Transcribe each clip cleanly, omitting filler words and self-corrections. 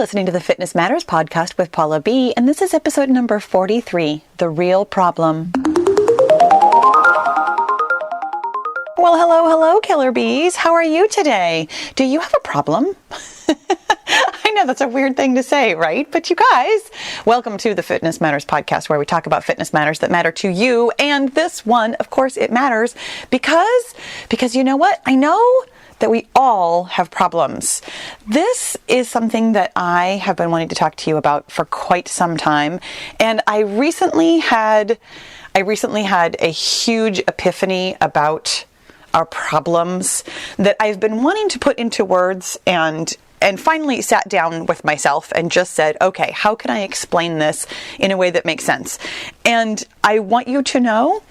listening to the Fitness Matters podcast with Paula B, and this is episode number 43, The Real Problem. Well, hello, killer bees. How are you today? Do you have a problem? I know that's a weird thing to say, right? But you guys, welcome to the Fitness Matters podcast, where we talk about fitness matters that matter to you. And this one, of course, it matters because you know what? I know that we all have problems. This is something that I have been wanting to talk to you about for quite some time. And I recently had a huge epiphany about our problems that I've been wanting to put into words, and finally sat down with myself and just said, okay, how can I explain this in a way that makes sense? And I want you to know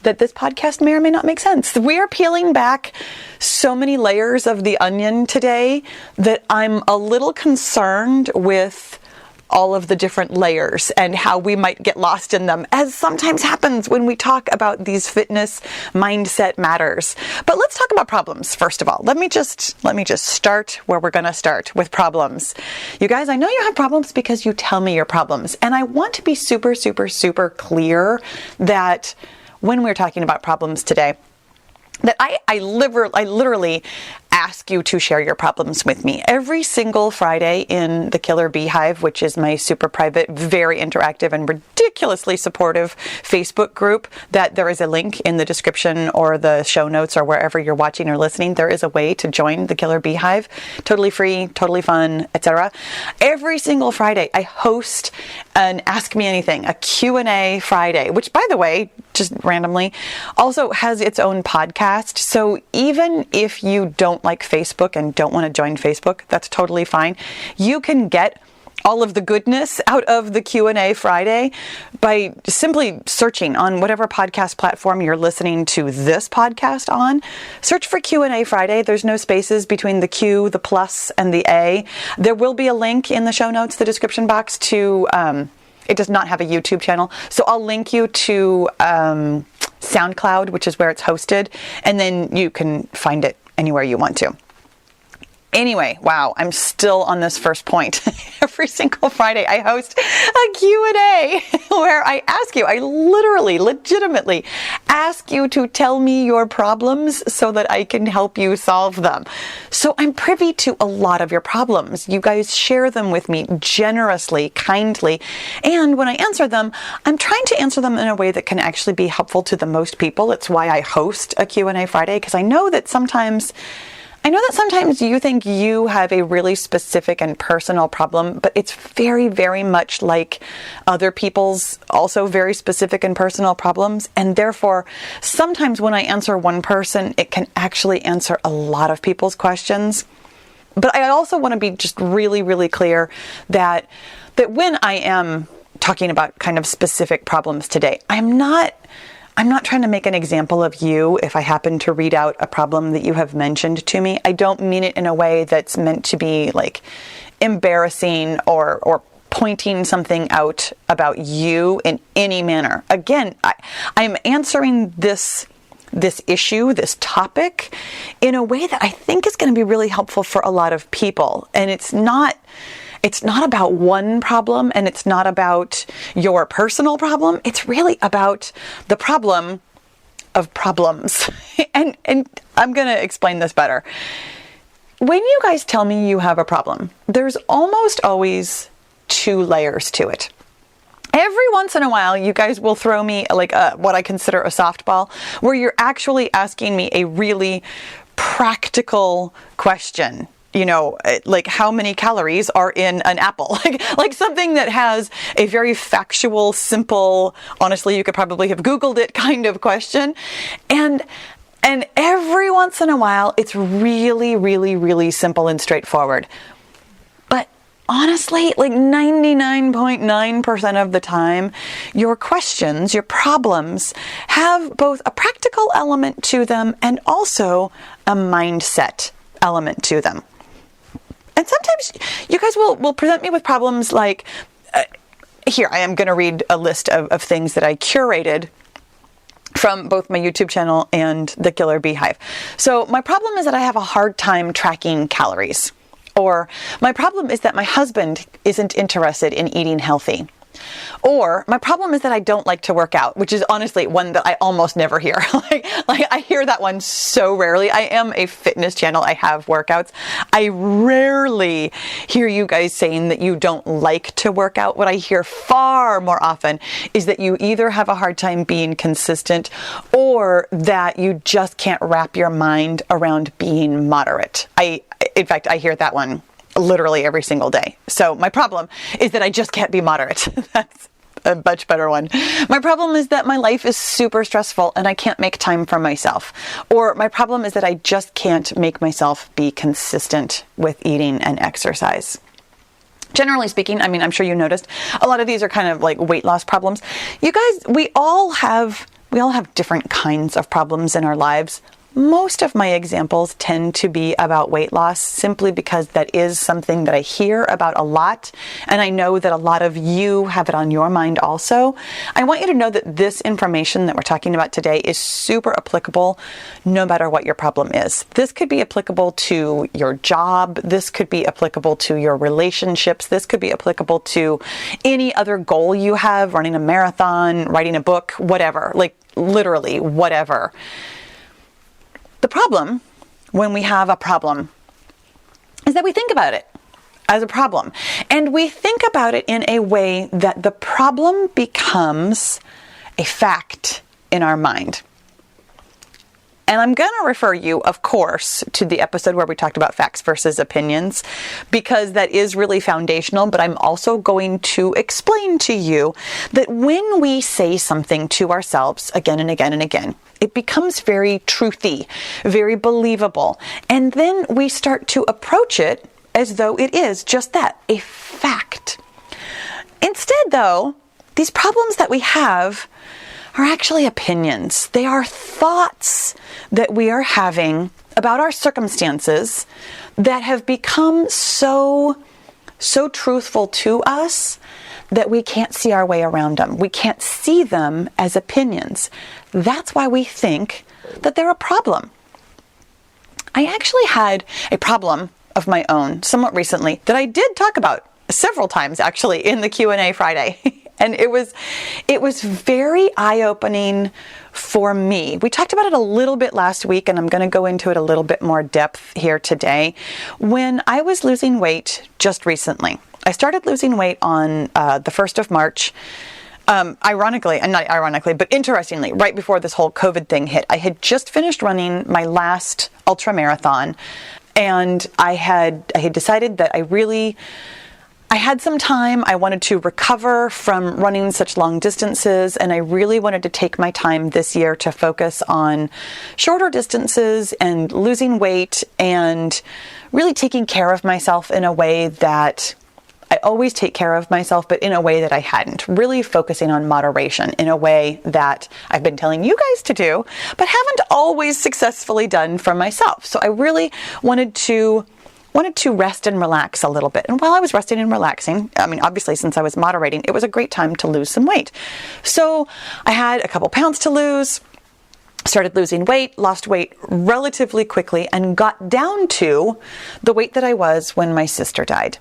that this podcast may or may not make sense. We are peeling back so many layers of the onion today that I'm a little concerned with all of the different layers and how we might get lost in them, as sometimes happens when we talk about these fitness mindset matters. But let's talk about problems first of all. Let me just start where we're going to start, with problems. You guys, I know you have problems because you tell me your problems, and I want to be super, super, super clear that when we're talking about problems today, that I literally ask you to share your problems with me every single Friday in the Killer Beehive, which is my super private, very interactive and ridiculously supportive Facebook group. That there is a link in the description or the show notes or wherever you're watching or listening. There is a way to join the Killer Beehive, totally free, totally fun, etc. Every single Friday, I host an Ask Me Anything, a Q&A Friday, which, by the way, just randomly, also has its own podcast. So even if you don't like Facebook and don't want to join Facebook, that's totally fine. You can get all of the goodness out of the Q&A Friday by simply searching on whatever podcast platform you're listening to this podcast on. Search for Q&A Friday. There's no spaces between the Q, the plus, and the A. There will be a link in the show notes, the description box, to it does not have a YouTube channel, so I'll link you to SoundCloud, which is where it's hosted, and then you can find it anywhere you want to. Anyway, wow, I'm still on this first point. Every single Friday I host a Q&A where I ask you, I literally, legitimately ask you to tell me your problems so that I can help you solve them. So I'm privy to a lot of your problems. You guys share them with me generously, kindly. And when I answer them, I'm trying to answer them in a way that can actually be helpful to the most people. It's why I host a Q&A Friday, because I know that sometimes you think you have a really specific and personal problem, but it's very, very much like other people's also very specific and personal problems. And therefore, sometimes when I answer one person, it can actually answer a lot of people's questions. But I also want to be just really, really clear that when I am talking about kind of specific problems today, I'm not trying to make an example of you if I happen to read out a problem that you have mentioned to me. I don't mean it in a way that's meant to be like embarrassing or pointing something out about you in any manner. Again, I'm answering this issue, this topic, in a way that I think is going to be really helpful for a lot of people. And it's not about one problem, and it's not about your personal problem. It's really about the problem of problems. And I'm going to explain this better. When you guys tell me you have a problem, there's almost always two layers to it. Every once in a while, you guys will throw me like what I consider a softball, where you're actually asking me a really practical question. You know, like how many calories are in an apple? Like something that has a very factual, simple, honestly, you could probably have Googled it kind of question. And every once in a while, it's really, really, really simple and straightforward. But honestly, like 99.9% of the time, your questions, your problems have both a practical element to them and also a mindset element to them. And sometimes you guys will present me with problems like, here, I am going to read a list of things that I curated from both my YouTube channel and the Killer Beehive. So my problem is that I have a hard time tracking calories. Or my problem is that my husband isn't interested in eating healthy. Or my problem is that I don't like to work out, which is honestly one that I almost never hear. like I hear that one so rarely. I am a fitness channel. I have workouts. I rarely hear you guys saying that you don't like to work out. What I hear far more often is that you either have a hard time being consistent or that you just can't wrap your mind around being moderate. In fact, I hear that one literally every single day. So my problem is that I just can't be moderate. That's a much better one. My problem is that my life is super stressful and I can't make time for myself. Or my problem is that I just can't make myself be consistent with eating and exercise. Generally speaking, I mean, I'm sure you noticed a lot of these are kind of like weight loss problems. You guys, we all have different kinds of problems in our lives. Most of my examples tend to be about weight loss simply because that is something that I hear about a lot, and I know that a lot of you have it on your mind also. I want you to know that this information that we're talking about today is super applicable no matter what your problem is. This could be applicable to your job. This could be applicable to your relationships. This could be applicable to any other goal you have, running a marathon, writing a book, whatever, like literally whatever. The problem, when we have a problem, is that we think about it as a problem. And we think about it in a way that the problem becomes a fact in our mind. And I'm going to refer you, of course, to the episode where we talked about facts versus opinions, because that is really foundational. But I'm also going to explain to you that when we say something to ourselves again and again and again, it becomes very truthy, very believable. And then we start to approach it as though it is just that, a fact. Instead, though, these problems that we have are actually opinions. They are thoughts that we are having about our circumstances that have become so truthful to us that we can't see our way around them. We can't see them as opinions. That's why we think that they're a problem. I actually had a problem of my own somewhat recently that I did talk about several times actually in the Q&A Friday. And it was very eye-opening for me. We talked about it a little bit last week, and I'm going to go into it a little bit more depth here today. When I was losing weight just recently, I started losing weight on the 1st of March. Interestingly, right before this whole COVID thing hit, I had just finished running my last ultra marathon, and I had decided that I had some time. I wanted to recover from running such long distances, and I really wanted to take my time this year to focus on shorter distances and losing weight and really taking care of myself in a way that I always take care of myself, but in a way that I hadn't. Really focusing on moderation in a way that I've been telling you guys to do, but haven't always successfully done for myself. So I really wanted to rest and relax a little bit. And while I was resting and relaxing, I mean, obviously since I was moderating, it was a great time to lose some weight. So I had a couple pounds to lose, started losing weight, lost weight relatively quickly, and got down to the weight that I was when my sister died.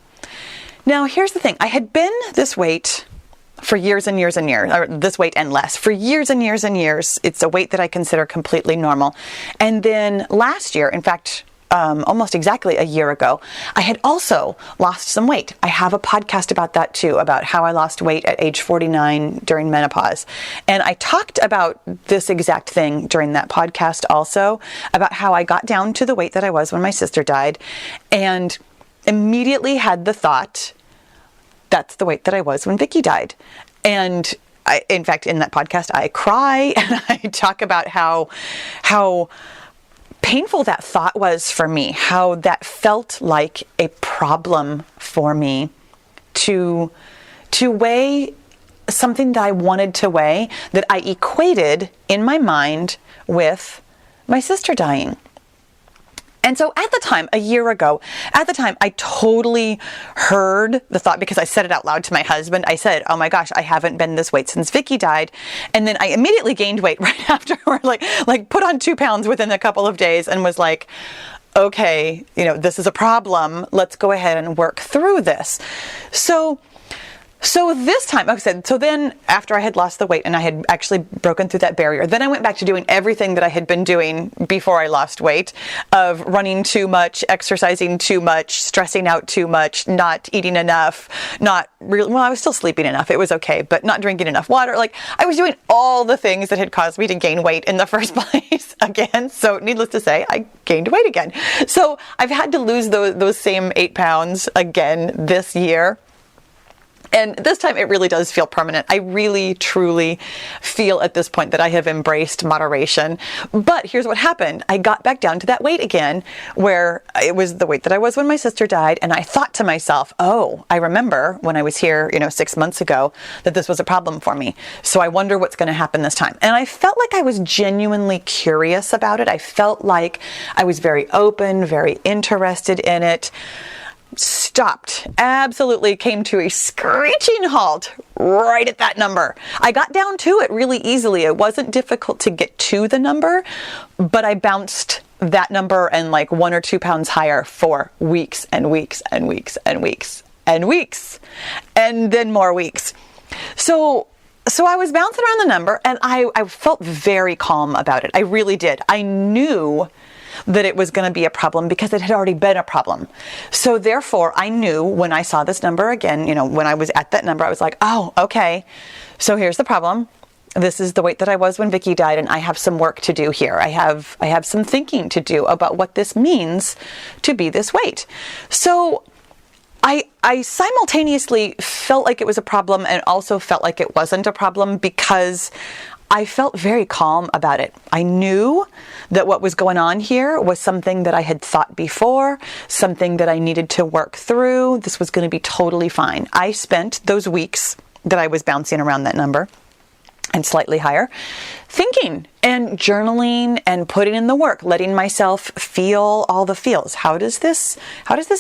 Now, here's the thing. I had been this weight for years and years and years, or this weight and less, for years and years and years. It's a weight that I consider completely normal. And then last year, in fact, almost exactly a year ago, I had also lost some weight. I have a podcast about that too, about how I lost weight at age 49 during menopause. And I talked about this exact thing during that podcast also, about how I got down to the weight that I was when my sister died, and immediately had the thought, that's the weight that I was when Vicky died. And in fact, in that podcast, I cry and I talk about how painful that thought was for me, how that felt like a problem for me to weigh something that I wanted to weigh, that I equated in my mind with my sister dying. And so at the time, a year ago, I totally heard the thought, because I said it out loud to my husband. I said, oh my gosh, I haven't been this weight since Vicky died. And then I immediately gained weight right after, like put on 2 pounds within a couple of days, and was like, okay, this is a problem. Let's go ahead and work through this. So this time, like I said, so then after I had lost the weight and I had actually broken through that barrier, then I went back to doing everything that I had been doing before I lost weight, of running too much, exercising too much, stressing out too much, not eating enough, not really, well, I was still sleeping enough. It was okay, but not drinking enough water. Like, I was doing all the things that had caused me to gain weight in the first place again. So needless to say, I gained weight again. So I've had to lose those same 8 pounds again this year. And this time it really does feel permanent. I really, truly feel at this point that I have embraced moderation. But here's what happened. I got back down to that weight again, where it was the weight that I was when my sister died. And I thought to myself, oh, I remember when I was here, 6 months ago, that this was a problem for me. So I wonder what's going to happen this time. And I felt like I was genuinely curious about it. I felt like I was very open, very interested in it. Stopped, absolutely came to a screeching halt right at that number. I got down to it really easily. It wasn't difficult to get to the number, but I bounced that number and like 1 or 2 pounds higher for weeks and weeks and weeks and weeks and weeks, and then more weeks. So I was bouncing around the number, and I felt very calm about it. I really did. I knew that it was going to be a problem because it had already been a problem. So therefore, I knew when I saw this number again, when I was at that number, I was like, oh, okay, so here's the problem. This is the weight that I was when Vicky died, and I have some work to do here. I have some thinking to do about what this means to be this weight. So I simultaneously felt like it was a problem and also felt like it wasn't a problem, because I felt very calm about it. I knew that what was going on here was something that I had thought before, something that I needed to work through. This was going to be totally fine. I spent those weeks that I was bouncing around that number and slightly higher, thinking and journaling and putting in the work, letting myself feel all the feels. How does this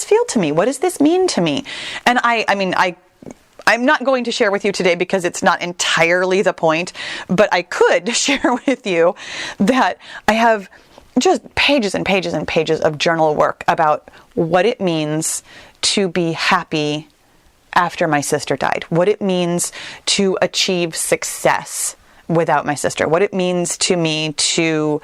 feel to me? What does this mean to me? And I'm not going to share with you today because it's not entirely the point, but I could share with you that I have just pages and pages and pages of journal work about what it means to be happy after my sister died, what it means to achieve success without my sister, what it means to me to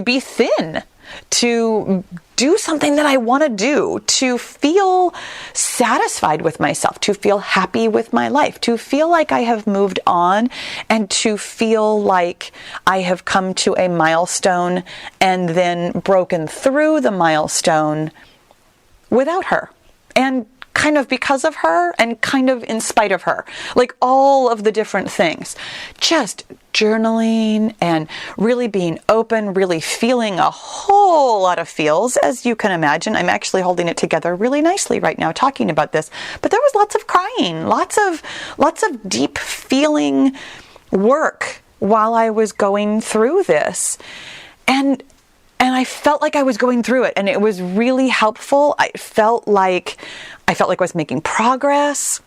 be thin, to do something that I want to do, to feel satisfied with myself, to feel happy with my life, to feel like I have moved on, and to feel like I have come to a milestone and then broken through the milestone without her, and kind of because of her and kind of in spite of her, like all of the different things. Just journaling and really being open, really feeling a whole lot of feels, as you can imagine. I'm actually holding it together really nicely right now talking about this, but there was lots of crying, lots of deep feeling work while I was going through this. And I felt like I was going through it, and it was really helpful. I felt like I was making progress.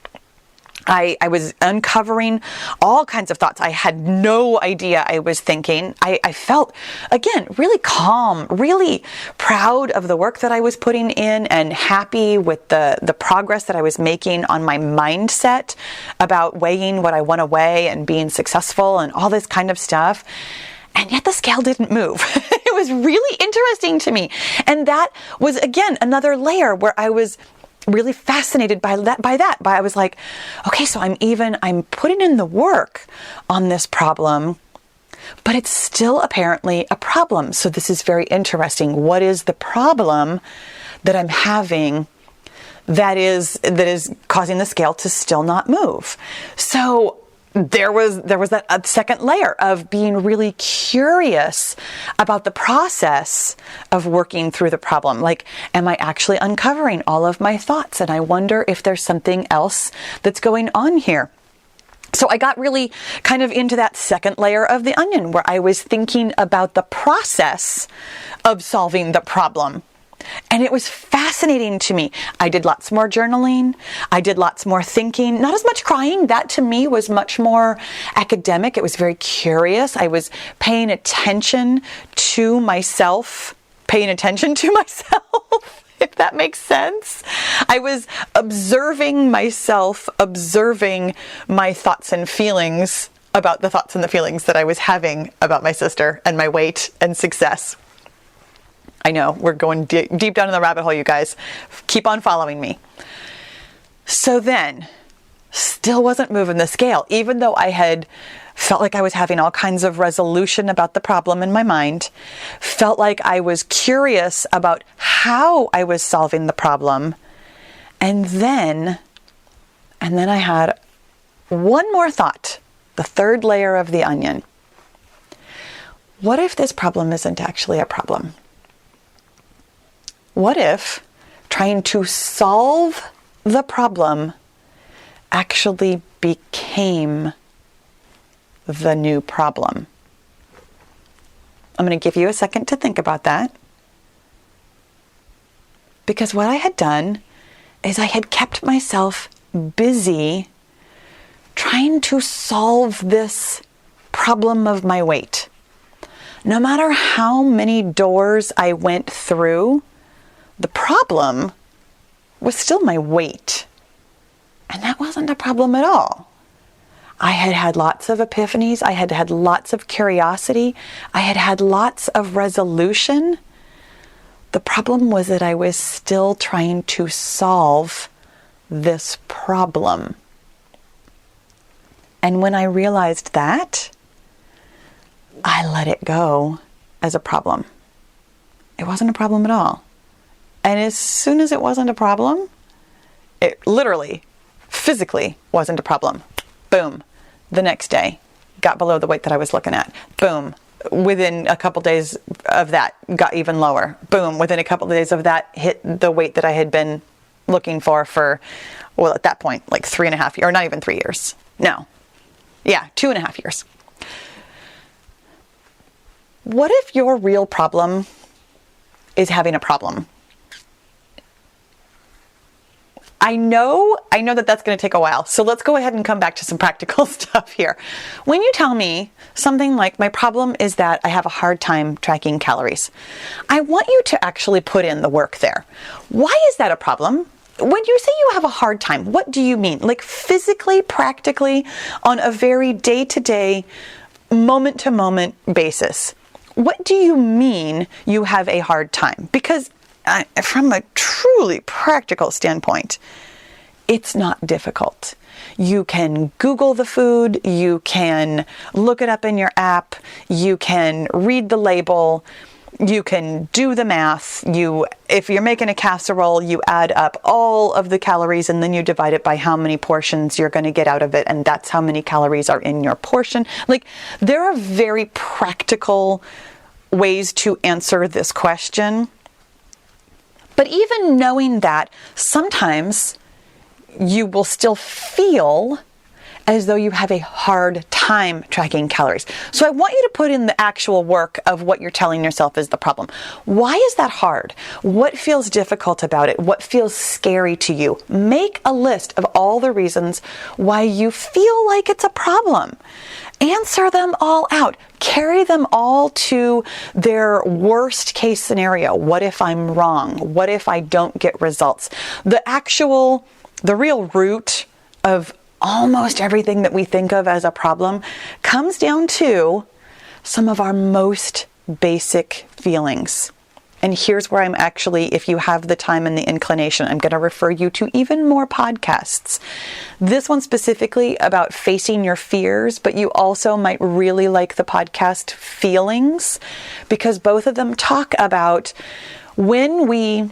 I was uncovering all kinds of thoughts I had no idea I was thinking. I felt, again, really calm, really proud of the work that I was putting in, and happy with the progress that I was making on my mindset about weighing what I want to weigh and being successful and all this kind of stuff. And yet the scale didn't move. It was really interesting to me. And that was, again, another layer where I was really fascinated by that. I was like, okay, so I'm putting in the work on this problem, but it's still apparently a problem. So this is very interesting. What is the problem that I'm having that is causing the scale to still not move? So there was that second layer of being really curious about the process of working through the problem. Like, am I actually uncovering all of my thoughts? And I wonder if there's something else that's going on here. So I got really kind of into that second layer of the onion, where I was thinking about the process of solving the problem. And it was fascinating to me. I did lots more journaling. I did lots more thinking, not as much crying. That to me was much more academic. It was very curious. I was paying attention to myself paying attention to myself, if that makes sense. I was observing myself, observing my thoughts and feelings about the thoughts and the feelings that I was having about my sister and my weight and success. I know, we're going deep down in the rabbit hole, you guys. Keep on following me. So then, still wasn't moving the scale, even though I had felt like I was having all kinds of resolution about the problem in my mind, felt like I was curious about how I was solving the problem. And then I had one more thought, the third layer of the onion. What if this problem isn't actually a problem? What if trying to solve the problem actually became the new problem? I'm going to give you a second to think about that. Because what I had done is I had kept myself busy trying to solve this problem of my weight. No matter how many doors I went through, the problem was still my weight. And that wasn't a problem at all. I had had lots of epiphanies. I had had lots of curiosity. I had had lots of resolution. The problem was that I was still trying to solve this problem. And when I realized that, I let it go as a problem. It wasn't a problem at all. And as soon as it wasn't a problem, it literally, physically wasn't a problem. Boom. The next day, got below the weight that I was looking at. Boom. Within a couple days of that, got even lower. Boom. Within a couple of days of that, hit the weight that I had been looking for, well, at that point, like 3.5 years, or not even 3 years. No. Yeah, 2.5 years. What if your real problem is having a problem? I know that that's going to take a while. So let's go ahead and come back to some practical stuff here. When you tell me something like, my problem is that I have a hard time tracking calories, I want you to actually put in the work there. Why is that a problem? When you say you have a hard time, what do you mean? Like physically, practically, on a very day-to-day, moment-to-moment basis. What do you mean you have a hard time? Because from a truly practical standpoint, it's not difficult. You can Google the food, you can look it up in your app, you can read the label, you can do the math. If you're making a casserole, you add up all of the calories and then you divide it by how many portions you're going to get out of it, and that's how many calories are in your portion. Like, there are very practical ways to answer this question. But even knowing that, sometimes you will still feel as though you have a hard time tracking calories. So I want you to put in the actual work of what you're telling yourself is the problem. Why is that hard? What feels difficult about it? What feels scary to you? Make a list of all the reasons why you feel like it's a problem. Answer them all out. Carry them all to their worst case scenario. What if I'm wrong? What if I don't get results? The real root of almost everything that we think of as a problem comes down to some of our most basic feelings. And here's where I'm actually, if you have the time and the inclination, I'm going to refer you to even more podcasts. This one specifically about facing your fears, but you also might really like the podcast Feelings, because both of them talk about when we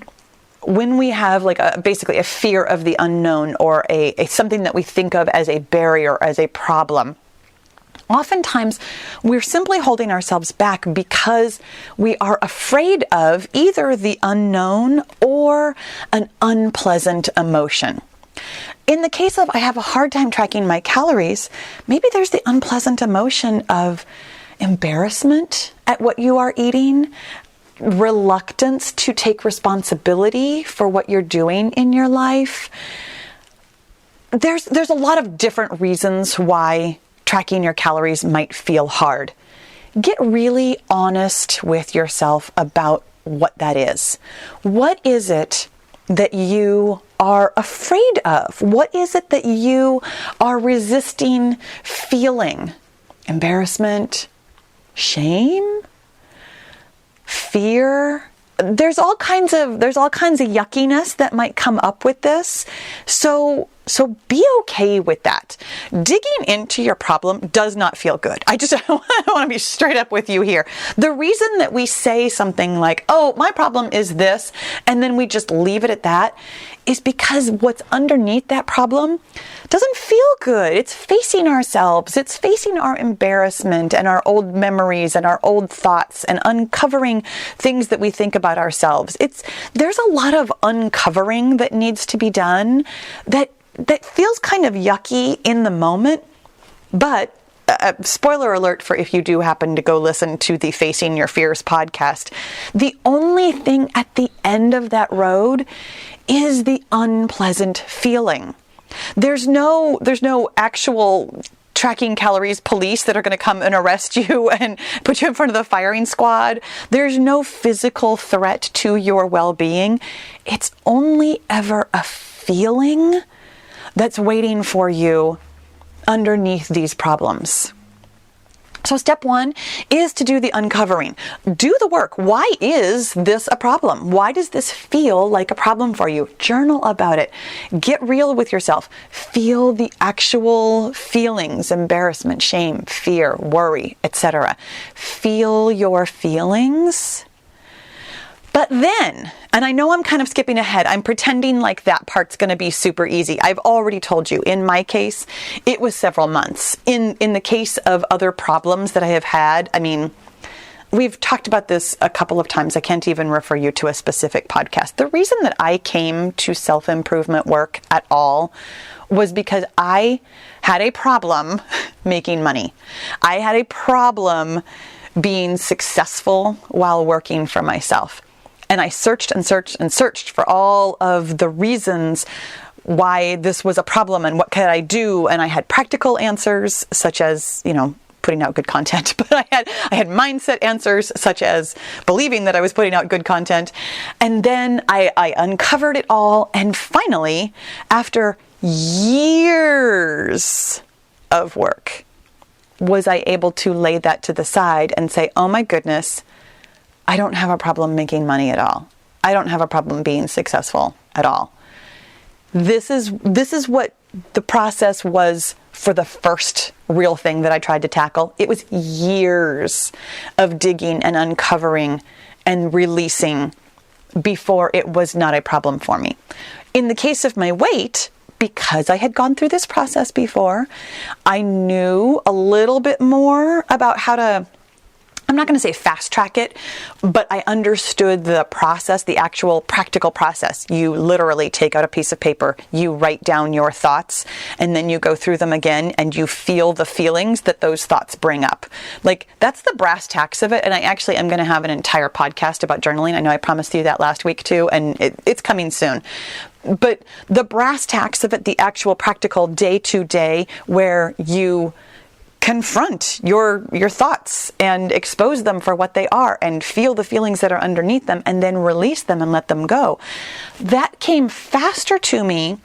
have like basically a fear of the unknown, or a something that we think of as a barrier, as a problem. Oftentimes, we're simply holding ourselves back because we are afraid of either the unknown or an unpleasant emotion. In the case of I have a hard time tracking my calories, maybe there's the unpleasant emotion of embarrassment at what you are eating, reluctance to take responsibility for what you're doing in your life. There's a lot of different reasons why tracking your calories might feel hard. Get really honest with yourself about what that is. What is it that you are afraid of? What is it that you are resisting feeling? Embarrassment, shame, fear. There's all kinds of yuckiness that might come up with this. So be okay with that. Digging into your problem does not feel good. I want to be straight up with you here. The reason that we say something like, oh, my problem is this, and then we just leave it at that, is because what's underneath that problem doesn't feel good. It's facing ourselves. It's facing our embarrassment and our old memories and our old thoughts and uncovering things that we think about ourselves. There's a lot of uncovering that needs to be done that feels kind of yucky in the moment, but spoiler alert for if you do happen to go listen to the Facing Your Fears podcast, the only thing at the end of that road is the unpleasant feeling. There's no actual tracking calories police that are going to come and arrest you and put you in front of the firing squad. There's no physical threat to your well-being. It's only ever a feeling that's waiting for you underneath these problems. So step one is to do the uncovering. Do the work. Why is this a problem? Why does this feel like a problem for you? Journal about it. Get real with yourself. Feel the actual feelings, embarrassment, shame, fear, worry, etc. Feel your feelings. But then, and I know I'm kind of skipping ahead, I'm pretending like that part's going to be super easy. I've already told you, in my case, it was several months. In the case of other problems that I have had, I mean, we've talked about this a couple of times. I can't even refer you to a specific podcast. The reason that I came to self-improvement work at all was because I had a problem making money. I had a problem being successful while working for myself. And I searched and searched and searched for all of the reasons why this was a problem and what could I do. And I had practical answers, such as, putting out good content. But I had mindset answers, such as believing that I was putting out good content. And then I uncovered it all. And finally, after years of work, was I able to lay that to the side and say, oh my goodness, I don't have a problem making money at all. I don't have a problem being successful at all. This is what the process was for the first real thing that I tried to tackle. It was years of digging and uncovering and releasing before it was not a problem for me. In the case of my weight, because I had gone through this process before, I knew a little bit more about how to, I'm not going to say fast track it, but I understood the process, the actual practical process. You literally take out a piece of paper, you write down your thoughts, and then you go through them again and you feel the feelings that those thoughts bring up. Like, that's the brass tacks of it. And I actually am going to have an entire podcast about journaling. I know I promised you that last week too, and it's coming soon. But the brass tacks of it, the actual practical day-to-day where you confront your thoughts and expose them for what they are and feel the feelings that are underneath them and then release them and let them go. That came faster to me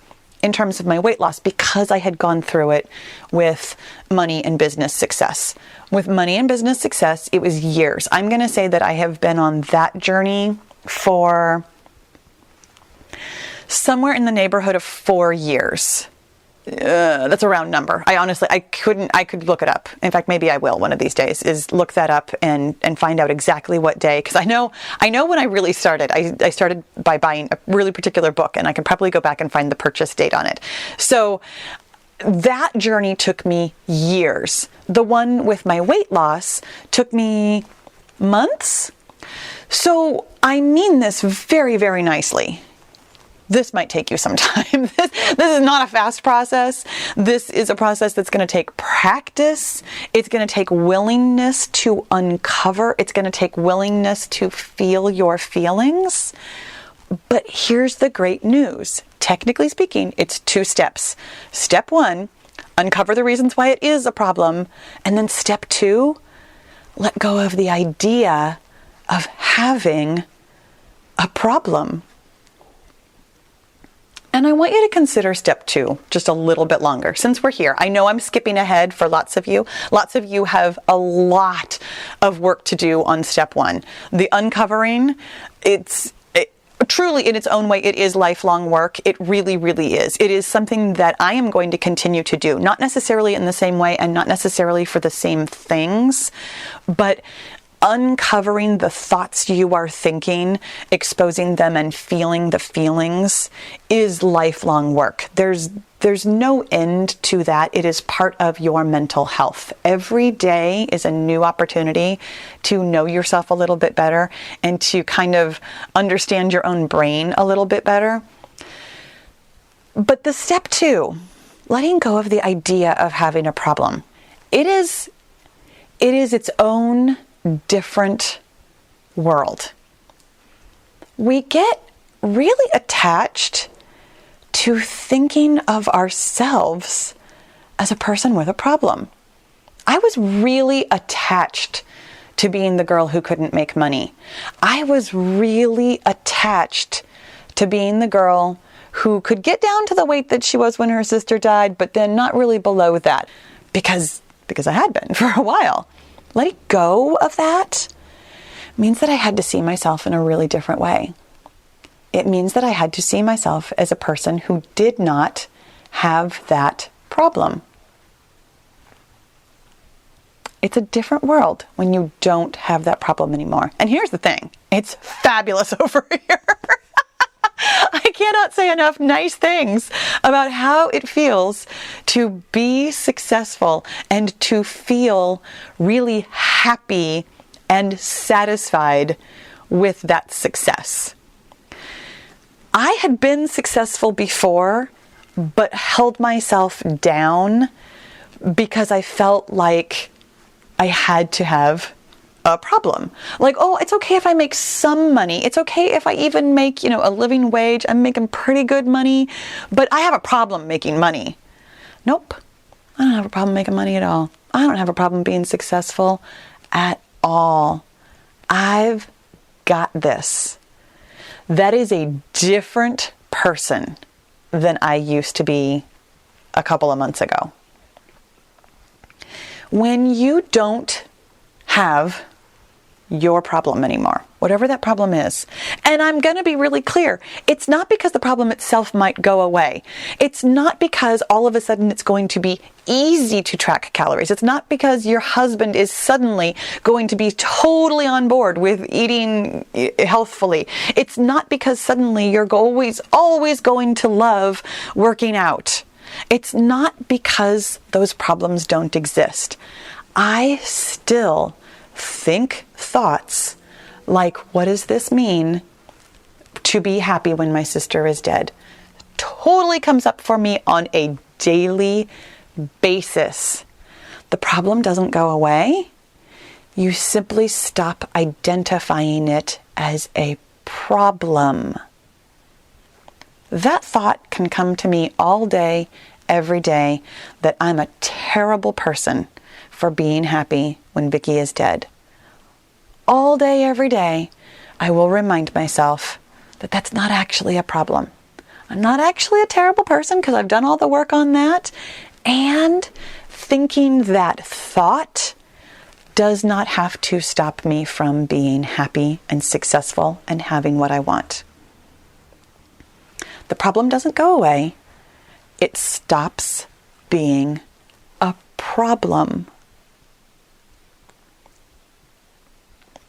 in terms of my weight loss because I had gone through it with money and business success. With money and business success, it was years. I'm going to say that I have been on that journey for somewhere in the neighborhood of 4 years. That's a round number. I could look it up. In fact, maybe I will one of these days, is look that up and find out exactly what day. Because I know when I really started, I started by buying a really particular book, and I can probably go back and find the purchase date on it. So that journey took me years. The one with my weight loss took me months. So I mean this very, very nicely. This might take you some time. This is not a fast process. This is a process that's going to take practice. It's going to take willingness to uncover. It's going to take willingness to feel your feelings. But here's the great news. Technically speaking, it's 2 steps. Step 1, uncover the reasons why it is a problem. And then step 2, let go of the idea of having a problem. And I want you to consider step 2 just a little bit longer since we're here. I know I'm skipping ahead for lots of you. Lots of you have a lot of work to do on step 1. The uncovering, truly in its own way, it is lifelong work. It really, really is. It is something that I am going to continue to do, not necessarily in the same way and not necessarily for the same things, but uncovering the thoughts you are thinking, exposing them and feeling the feelings is lifelong work. There's no end to that. It is part of your mental health. Every day is a new opportunity to know yourself a little bit better and to kind of understand your own brain a little bit better. But the step 2, letting go of the idea of having a problem, it is its own different world. We get really attached to thinking of ourselves as a person with a problem. I was really attached to being the girl who couldn't make money. I was really attached to being the girl who could get down to the weight that she was when her sister died, but then not really below that because I had been for a while. Letting go of that means that I had to see myself in a really different way. It means that I had to see myself as a person who did not have that problem. It's a different world when you don't have that problem anymore. And here's the thing, it's fabulous over here. I cannot say enough nice things about how it feels to be successful and to feel really happy and satisfied with that success. I had been successful before, but held myself down because I felt like I had to have a problem. Like, oh, it's okay if I make some money. It's okay if I even make, a living wage. I'm making pretty good money, but I have a problem making money. Nope. I don't have a problem making money at all. I don't have a problem being successful at all. I've got this. That is a different person than I used to be a couple of months ago. When you don't have your problem anymore, whatever that problem is. And I'm going to be really clear. It's not because the problem itself might go away. It's not because all of a sudden it's going to be easy to track calories. It's not because your husband is suddenly going to be totally on board with eating healthfully. It's not because suddenly you're always going to love working out. It's not because those problems don't exist. I still think thoughts like, what does this mean to be happy when my sister is dead? Totally comes up for me on a daily basis. The problem doesn't go away. You simply stop identifying it as a problem. That thought can come to me all day, every day, that I'm a terrible person for being happy when Vicky is dead. All day, every day, I will remind myself that that's not actually a problem. I'm not actually a terrible person because I've done all the work on that. And thinking that thought does not have to stop me from being happy and successful and having what I want. The problem doesn't go away. It stops being a problem.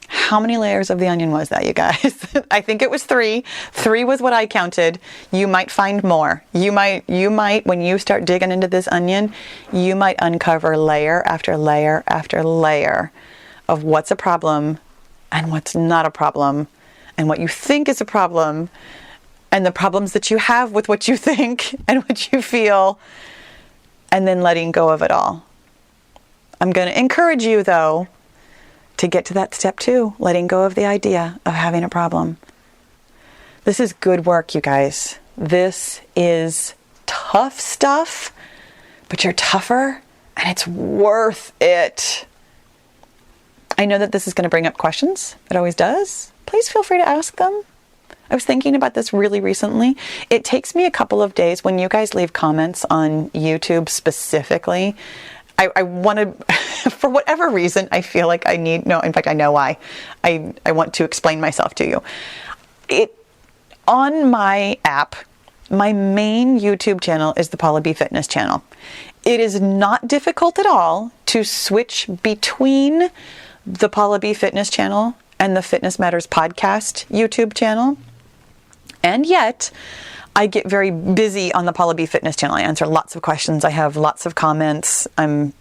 How many layers of the onion was that, you guys? I think it was 3. 3 was what I counted. You might find more. You might, when you start digging into this onion, you might uncover layer after layer after layer of what's a problem and what's not a problem and what you think is a problem and the problems that you have with what you think and what you feel, and then letting go of it all. I'm going to encourage you, though, to get to that step 2, letting go of the idea of having a problem. This is good work, you guys. This is tough stuff, but you're tougher and it's worth it. I know that this is going to bring up questions. It always does. Please feel free to ask them. I was thinking about this really recently. It takes me a couple of days when you guys leave comments on YouTube specifically. I want to, for whatever reason, I feel like I need, no, in fact, I know why. I want to explain myself to you. On my app, my main YouTube channel is the Paula B Fitness channel. It is not difficult at all to switch between the Paula B Fitness channel and the Fitness Matters podcast YouTube channel. And yet, I get very busy on the Paula B Fitness channel. I answer lots of questions. I have lots of comments. I'm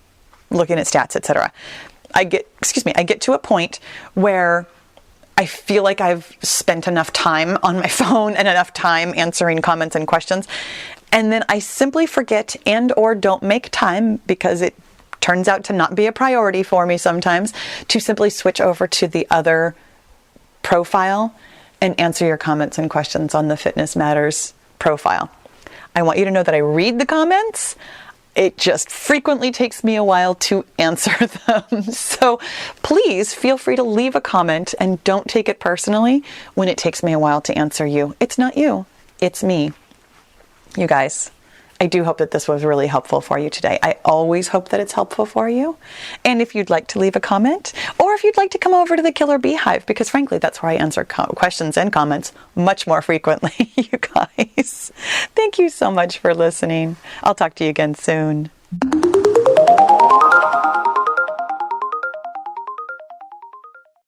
looking at stats, etc. I get to a point where I feel like I've spent enough time on my phone and enough time answering comments and questions. And then I simply forget and or don't make time, because it turns out to not be a priority for me sometimes, to simply switch over to the other profile and answer your comments and questions on the Fitness Matters profile. I want you to know that I read the comments. It just frequently takes me a while to answer them. So please feel free to leave a comment and don't take it personally when it takes me a while to answer you. It's not you, it's me. You guys, I do hope that this was really helpful for you today. I always hope that it's helpful for you. And if you'd like to leave a comment, or if you'd like to come over to the Killer Beehive, because frankly, that's where I answer questions and comments much more frequently, you guys. Thank you so much for listening. I'll talk to you again soon.